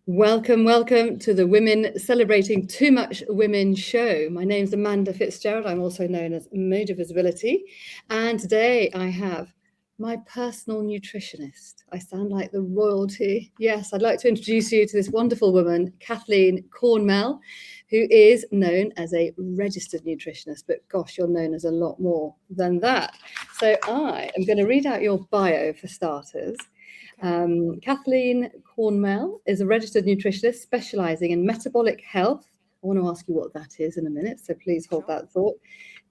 Welcome, welcome to the Women Celebrating Too Much Women show. My name's Amanda Fitzgerald. I'm also known as Moja Visibility. And today I have my personal nutritionist. I sound like the royalty. Yes, I'd like to introduce you to this wonderful woman, Kathleen Cornmell, who is known as a registered nutritionist. But gosh, you're known as a lot more than that. So I am going to read out your bio for starters. Kathleen Cornmell is a registered nutritionist specialising in metabolic health. I want to ask you what that is in a minute, so please hold that thought.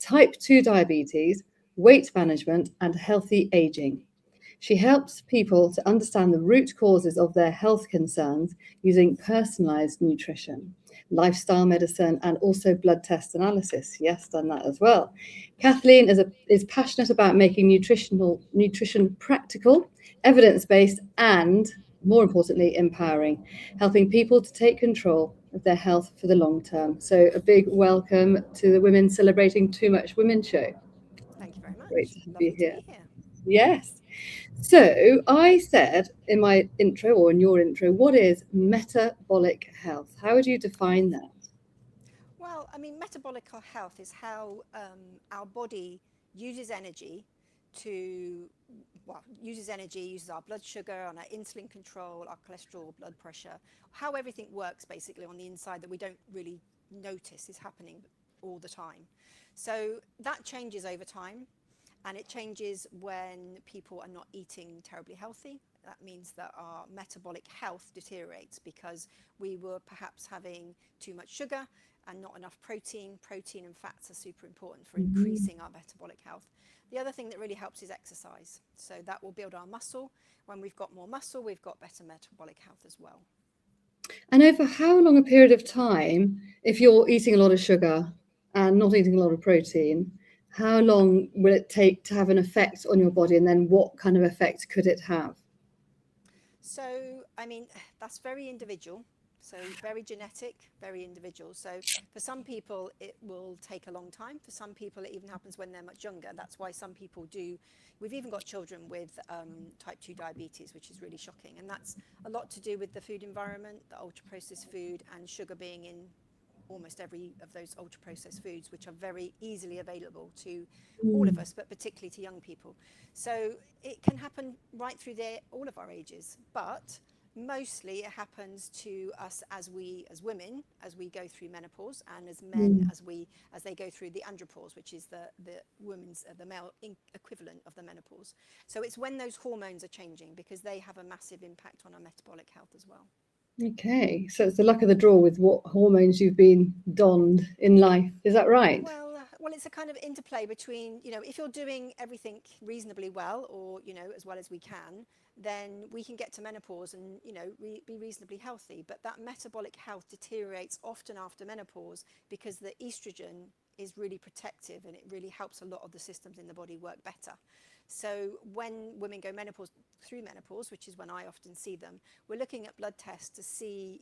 Type 2 diabetes, weight management, and healthy aging. She helps people to understand the root causes of their health concerns using personalised nutrition, lifestyle medicine, and also blood test analysis. Yes, done that as well. Kathleen is passionate about making nutrition practical, evidence-based, and more importantly, empowering, helping people to take control of their health for the long term. So a big welcome to the Women Celebrating Too Much Women show. Thank you very much. Great to Lovely be here. to be here. Yes. So I said in my intro, or in your intro, what is metabolic health? How would you define that? Well, I mean, metabolic health is how our body uses energy uses our blood sugar, on our insulin control, our cholesterol, blood pressure, how everything works basically on the inside that we don't really notice is happening all the time. So that changes over time, and it changes when people are not eating terribly healthy. That means that our metabolic health deteriorates because we were perhaps having too much sugar and not enough protein. Protein and fats are super important for increasing our metabolic health. The other thing that really helps is exercise. So that will build our muscle. When we've got more muscle, we've got better metabolic health as well. And over how long a period of time, if you're eating a lot of sugar and not eating a lot of protein, how long will it take to have an effect on your body? And then what kind of effect could it have? So, I mean, that's very individual. So very genetic, very individual. So for some people, it will take a long time. For some people, it even happens when they're much younger. That's why some people do. We've even got children with type 2 diabetes, which is really shocking. And that's a lot to do with the food environment, the ultra-processed food, and sugar being in almost every of those ultra-processed foods, which are very easily available to all of us, but particularly to young people. So it can happen right through all of our ages, but mostly it happens to us as women, as we go through menopause, and as men as they go through the andropause, which is the male equivalent of the menopause. So it's when those hormones are changing, because they have a massive impact on our metabolic health as well. Okay, so it's the luck of the draw with what hormones you've been donned in life. Is that right? Well, it's a kind of interplay between, if you're doing everything reasonably well, or, as well as we can, then we can get to menopause and, be reasonably healthy. But that metabolic health deteriorates often after menopause because the estrogen is really protective, and it really helps a lot of the systems in the body work better. So when women go through menopause, which is when I often see them, we're looking at blood tests to see,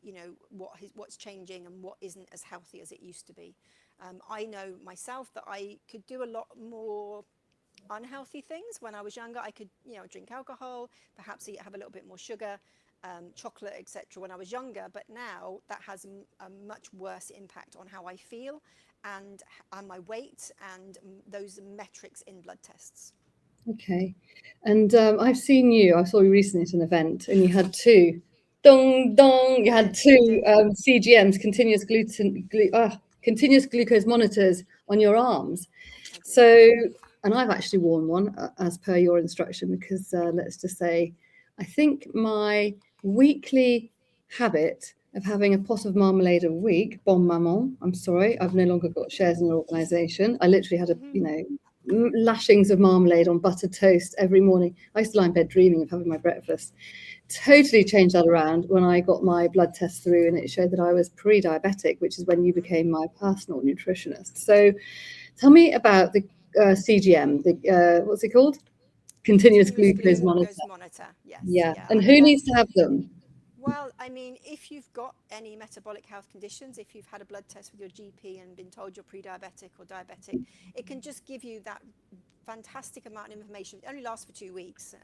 what's changing and what isn't as healthy as it used to be. I know myself that I could do a lot more unhealthy things when I was younger. I could, drink alcohol, perhaps have a little bit more sugar, chocolate, etc. when I was younger. But now that has a much worse impact on how I feel and my weight and those metrics in blood tests. Okay. And I saw you recently at an event, and you had two, you had two CGMs, continuous glucose monitors on your arms. So, and I've actually worn one as per your instruction, because let's just say, I think my weekly habit of having a pot of marmalade a week, bon maman, I'm sorry, I've no longer got shares in the organisation. I literally had lashings of marmalade on buttered toast every morning. I used to lie in bed dreaming of having my breakfast. Totally changed that around when I got my blood test through, and it showed that I was pre-diabetic, which is when you became my personal nutritionist. So tell me about the CGM, what's it called? Continuous glucose monitor. Yes. Yeah. And who needs to have them? Well, I mean, if you've got any metabolic health conditions, if you've had a blood test with your GP and been told you're pre-diabetic or diabetic, it can just give you that fantastic amount of information. It only lasts for 2 weeks.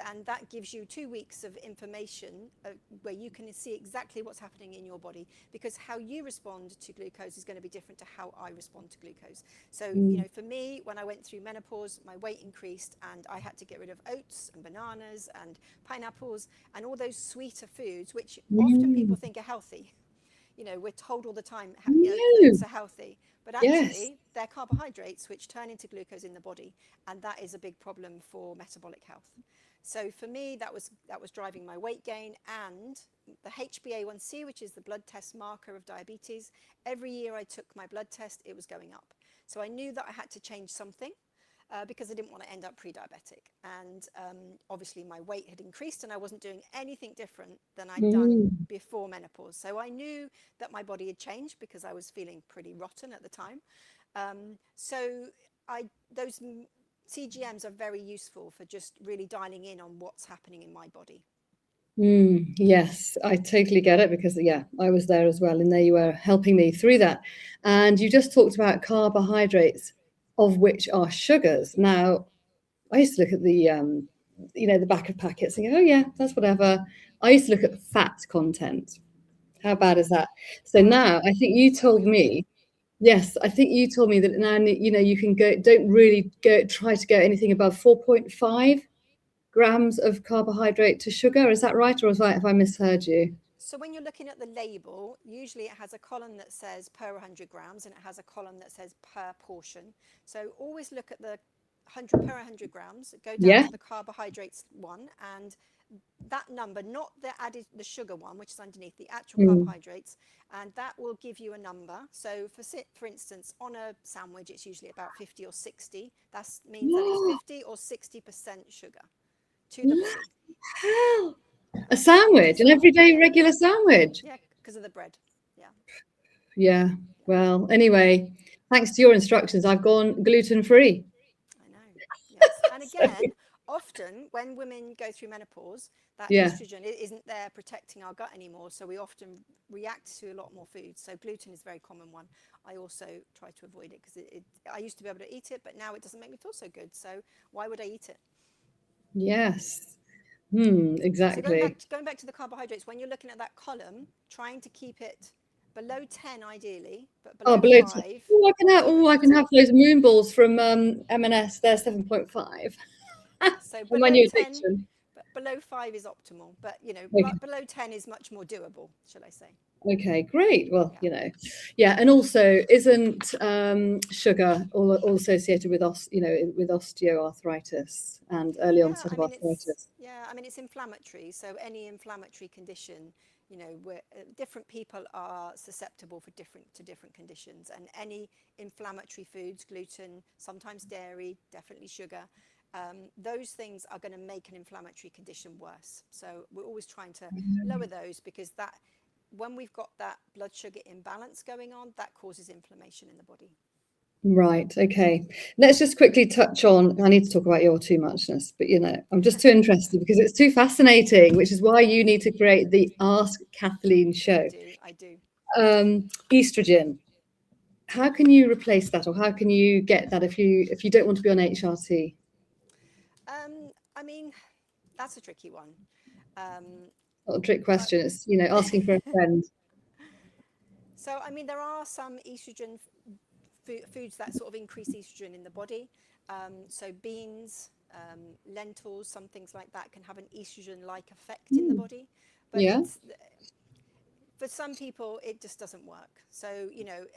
And that gives you 2 weeks of information where you can see exactly what's happening in your body, because how you respond to glucose is going to be different to how I respond to glucose. So, for me, when I went through menopause, my weight increased and I had to get rid of oats and bananas and pineapples and all those sweeter foods, which often people think are healthy. We're told all the time, oats are healthy, but Yes. actually they're carbohydrates which turn into glucose in the body, and that is a big problem for metabolic health. So for me, that was driving my weight gain, and the HbA1c, which is the blood test marker of diabetes. Every year I took my blood test, it was going up. So I knew that I had to change something. Because I didn't want to end up pre-diabetic. And obviously my weight had increased and I wasn't doing anything different than I'd done before menopause. So I knew that my body had changed because I was feeling pretty rotten at the time. So those CGMs are very useful for just really dialing in on what's happening in my body. Yes, I totally get it, because I was there as well, and there you were helping me through that. And you just talked about carbohydrates, of which are sugars. Now, I used to look at the back of packets and go, oh yeah, that's whatever. I used to look at the fat content. How bad is that? So now I think you told me, yes, I think you told me that now, you can don't really try to go anything above 4.5 grams of carbohydrate to sugar. Is that right? Or have I misheard you? So when you're looking at the label, usually it has a column that says per 100 grams and it has a column that says per portion. So always look at the 100 per 100 grams, go down to the carbohydrates one, and that number, not the sugar one, which is underneath, the actual carbohydrates, and that will give you a number. So for instance, on a sandwich, it's usually about 50 or 60. That means that it's 50 or 60% sugar to the body. Hell, a sandwich, an everyday regular sandwich. Yeah, because of the bread. Yeah. Well, anyway, thanks to your instructions, I've gone gluten-free. I know. Yes. And again, often when women go through menopause, that estrogen isn't there protecting our gut anymore. So we often react to a lot more foods. So gluten is a very common one. I also try to avoid it because I used to be able to eat it, but now it doesn't make me feel so good. So why would I eat it? Yes. Exactly. So going back to the carbohydrates, when you're looking at that column, trying to keep it below 10 ideally, but below 5. I can have those moon balls from M&S. They're 7.5. So my new addiction. below 5 is optimal, but below 10 is much more doable, shall I say. Okay, great. Well, and also, isn't sugar all associated with with osteoarthritis and early onset of arthritis? It's inflammatory. So any inflammatory condition, where different people are susceptible to different conditions, and any inflammatory foods, gluten, sometimes dairy, definitely sugar, those things are going to make an inflammatory condition worse. So we're always trying to lower those, because when we've got that blood sugar imbalance going on, that causes inflammation in the body. Right. Okay. Let's just quickly touch on, I need to talk about your too muchness, but I'm just too interested because it's too fascinating, which is why you need to create the Ask Kathleen show. I do. Estrogen. How can you replace that, or how can you get that if you don't want to be on HRT? That's a tricky one. Not a trick question. It's asking for a friend. So there are some estrogen foods that sort of increase estrogen in the body. So beans, lentils, some things like that can have an estrogen-like effect in the body. But for some people, it just doesn't work. So,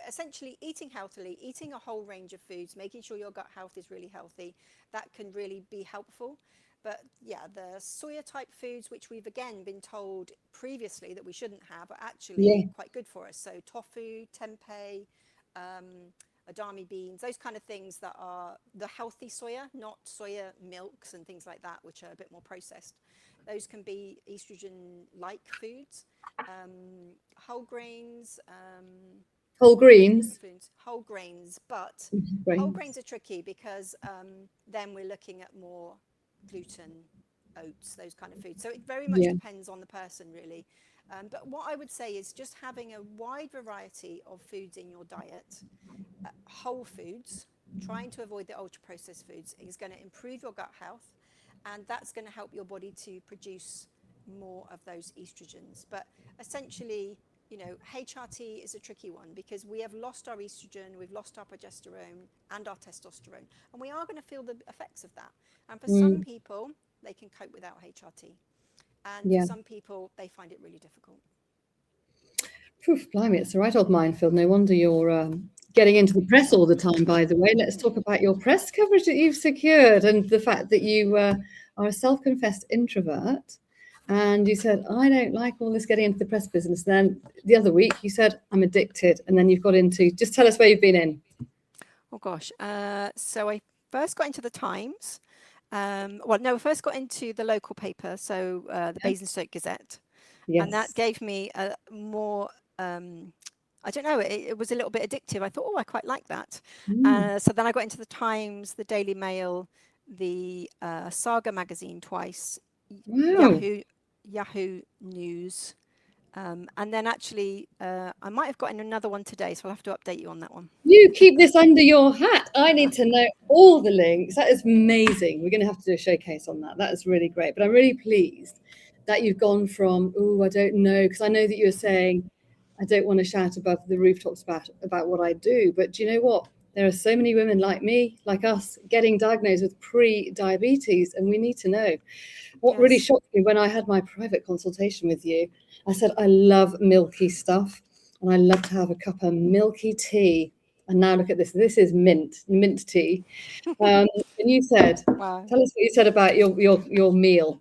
essentially eating healthily, eating a whole range of foods, making sure your gut health is really healthy, that can really be helpful. But the soya type foods, which we've again been told previously that we shouldn't have, are actually quite good for us. So tofu, tempeh, edamame beans, those kind of things that are the healthy soya, not soya milks and things like that, which are a bit more processed. Those can be estrogen-like foods. Whole grains. Whole greens. Whole grains, but whole grains are tricky because then we're looking at more gluten, oats, those kind of foods. So it very much depends on the person, really. But what I would say is just having a wide variety of foods in your diet, whole foods, trying to avoid the ultra-processed foods, is going to improve your gut health. and that's going to help your body to produce more of those estrogens. But essentially, you know, HRT is a tricky one because we have lost our estrogen, we've lost our progesterone and our testosterone, and we are going to feel the effects of that. And for some people, they can cope without HRT, and for Yeah. some people, they find it really difficult. Poof, blimey, it's the right old minefield. No wonder you're getting into the press all the time, by the way. Let's talk about your press coverage that you've secured and the fact that you are a self-confessed introvert. And you said, I don't like all this getting into the press business. Then the other week you said, I'm addicted. And then you've got into, just tell us where you've been in. Oh, gosh. So I first got into the Times. Well, no, I first got into the local paper, so the Basingstoke Gazette. Yes. And that gave me a more, I don't know, it was a little bit addictive. I thought, oh, I quite like that. So then I got into the Times, the Daily Mail, the Saga magazine twice, Wow. Yahoo News. And then actually, I might have gotten another one today, so I'll have to update you on that one. You keep this under your hat. I need to know all the links. That is amazing. We're going to have to do a showcase on that. That is really great. But I'm really pleased that you've gone from, oh, I don't know, because I know that you were saying, I don't want to shout above the rooftops about what I do. But do you know what? There are so many women like me, like us, getting diagnosed with pre-diabetes, and we need to know. What really shocked me when I had my private consultation with you, I said, I love milky stuff, and I love to have a cup of milky tea. And now look at this. This is mint tea. And you said, Wow. tell us what you said about your meal.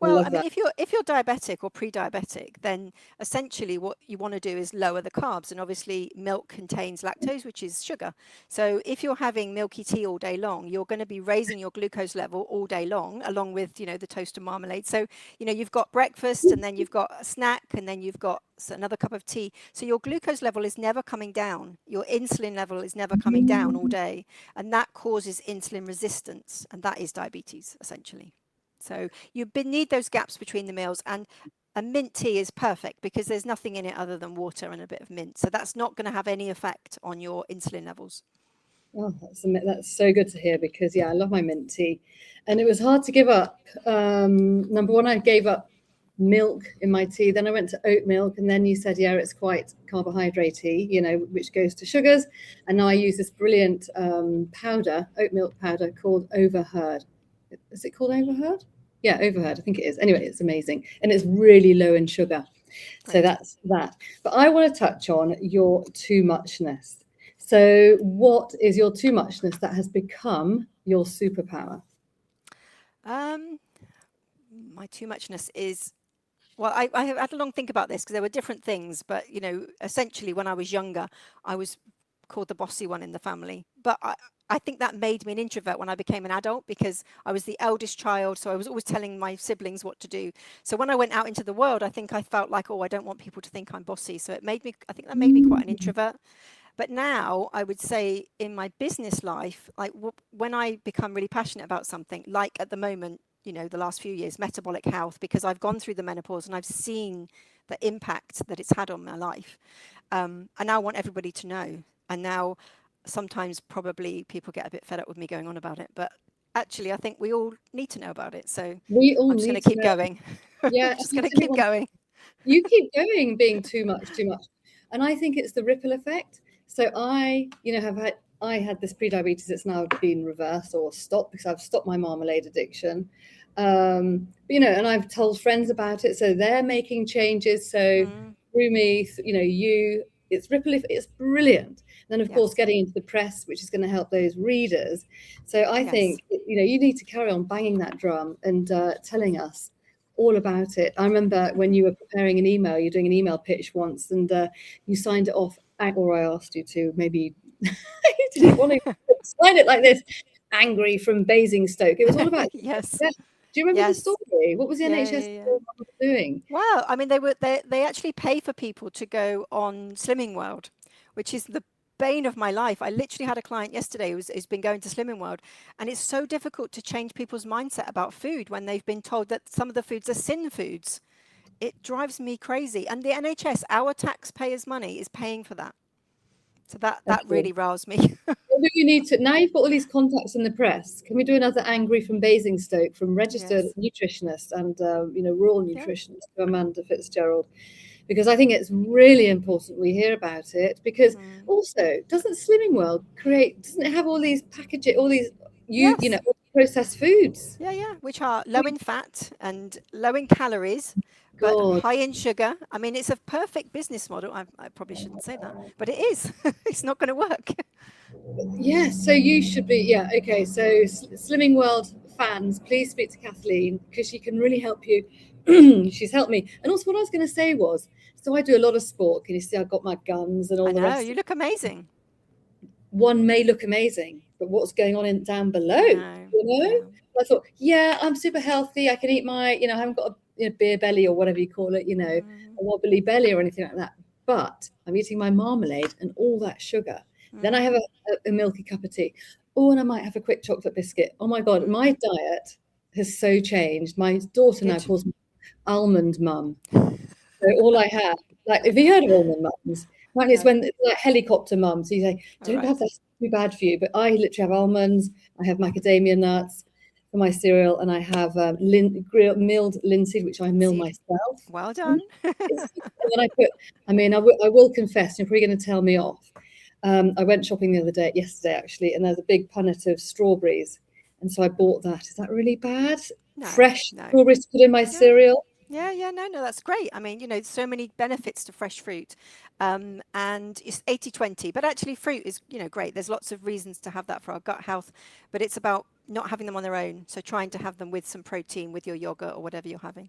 Well, I mean, if you're diabetic or pre-diabetic, then essentially what you want to do is lower the carbs, and obviously milk contains lactose, which is sugar. So if you're having milky tea all day long, you're going to be raising your glucose level all day long, along with, you know, the toast and marmalade. So, you know, you've got breakfast, and then you've got a snack, and then you've got another cup of tea. So your glucose level is never coming down. Your insulin level is never coming down all day, and that causes insulin resistance, and that is diabetes essentially. So you need those gaps between the meals, and a mint tea is perfect because there's nothing in it other than water and a bit of mint. So that's not going to have any effect on your insulin levels. Oh, that's so good to hear, because, yeah, I love my mint tea. And it was hard to give up. Number one, I gave up milk in my tea. Then I went to oat milk. And then you said, yeah, it's quite carbohydrate-y, you know, which goes to sugars. And now I use this brilliant powder, oat milk powder, called Overheard. Is it called Overheard? Yeah, Overheard. I think it is. Anyway, it's amazing. And it's really low in sugar. Great. So that's that. But I want to touch on your too muchness. So what is your too muchness that has become your superpower? My too muchness is, well, I had a long think about this because there were different things. But, you know, essentially when I was younger, I was called the bossy one in the family. But I think that made me an introvert when I became an adult, because I was the eldest child. So I was always telling my siblings what to do. So when I went out into the world, I think I felt like, oh, I don't want people to think I'm bossy. So I think that made me quite an introvert. But now I would say in my business life, like when I become really passionate about something, like at the moment, you know, the last few years, metabolic health, because I've gone through the menopause and I've seen the impact that it's had on my life. I now want everybody to know. And now sometimes probably people get a bit fed up with me going on about it, but actually I think we all need to know about it. So I'm just going to keep going. Yeah, just going to keep going. You keep going, being too much. And I think it's the ripple effect. So I had this pre-diabetes that's now been reversed or stopped because I've stopped my marmalade addiction. But, you know, and I've told friends about it. So they're making changes. So through me, you know, it's ripple, it's brilliant. And then, of course, getting into the press, which is going to help those readers. So I think, you know, you need to carry on banging that drum and telling us all about it. I remember when you were preparing an email, you're doing an email pitch once, and you signed it off, or I asked you to, maybe you didn't want to sign it like this, angry from Basingstoke. It was all about yes. Do you remember the story? What was the NHS doing? Well, I mean, they actually pay for people to go on Slimming World, which is the bane of my life. I literally had a client yesterday who's been going to Slimming World, and it's so difficult to change people's mindset about food when they've been told that some of the foods are sin foods. It drives me crazy. And the NHS, our taxpayers' money, is paying for that. So that really riles me. what do we need to, now you've got all these contacts in the press, can we do another angry from Basingstoke, from registered nutritionist and rural nutritionist to Amanda Fitzgerald? Because I think it's really important we hear about it, because also, doesn't Slimming World doesn't it have all these packaging, all these processed foods? Yeah, which are low in fat and low in calories, but high in sugar. I mean, it's a perfect business model. I probably shouldn't say that, but it is. It's not going to work. Yeah, so you should be, okay. So Slimming World fans, please speak to Kathleen, because she can really help you. She's helped me. And also what I was going to say was, so I do a lot of sport. Can you see I've got my guns and all the rest? You look amazing. One may look amazing, but what's going on down below? I thought, I'm super healthy. I can eat my, I haven't got a beer belly or whatever you call it, a wobbly belly or anything like that. But I'm eating my marmalade and all that sugar. Then I have a milky cup of tea. Oh, and I might have a quick chocolate biscuit. Oh my God, my diet has so changed. My daughter now calls me almond mum. So all I have, like, have you heard of almond mums? Apparently it's when it's like helicopter mums. So you say, don't have that, too bad for you. But I literally have almonds. I have macadamia nuts for my cereal, and I have milled linseed, which I mill myself. Well done. And then I will confess, you're probably going to tell me off. I went shopping yesterday actually, and there's a big punnet of strawberries, and so I bought that. Is that really bad? Fresh strawberries to put in my cereal? No, that's great. I mean, so many benefits to fresh fruit, and it's 80-20, but actually fruit is, great. There's lots of reasons to have that for our gut health, but it's about not having them on their own. So trying to have them with some protein with your yogurt or whatever you're having.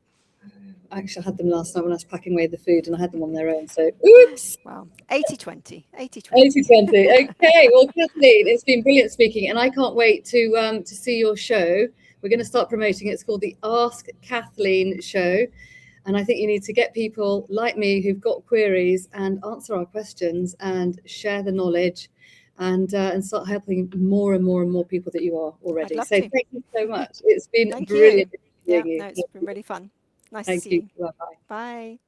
Actually, I had them last night when I was packing away the food, and I had them on their own. So, oops. Wow. 80-20. 80-20. 80-20. Okay. Well, Kathleen, it's been brilliant speaking, and I can't wait to see your show. We're going to start promoting it. It's called the Ask Kathleen Show. And I think you need to get people like me who've got queries and answer our questions and share the knowledge and start helping more and more and more people that you are already. So thank you so much. It's been brilliant. Yeah, no, it's been really fun. Nice to see you. Bye-bye. Bye.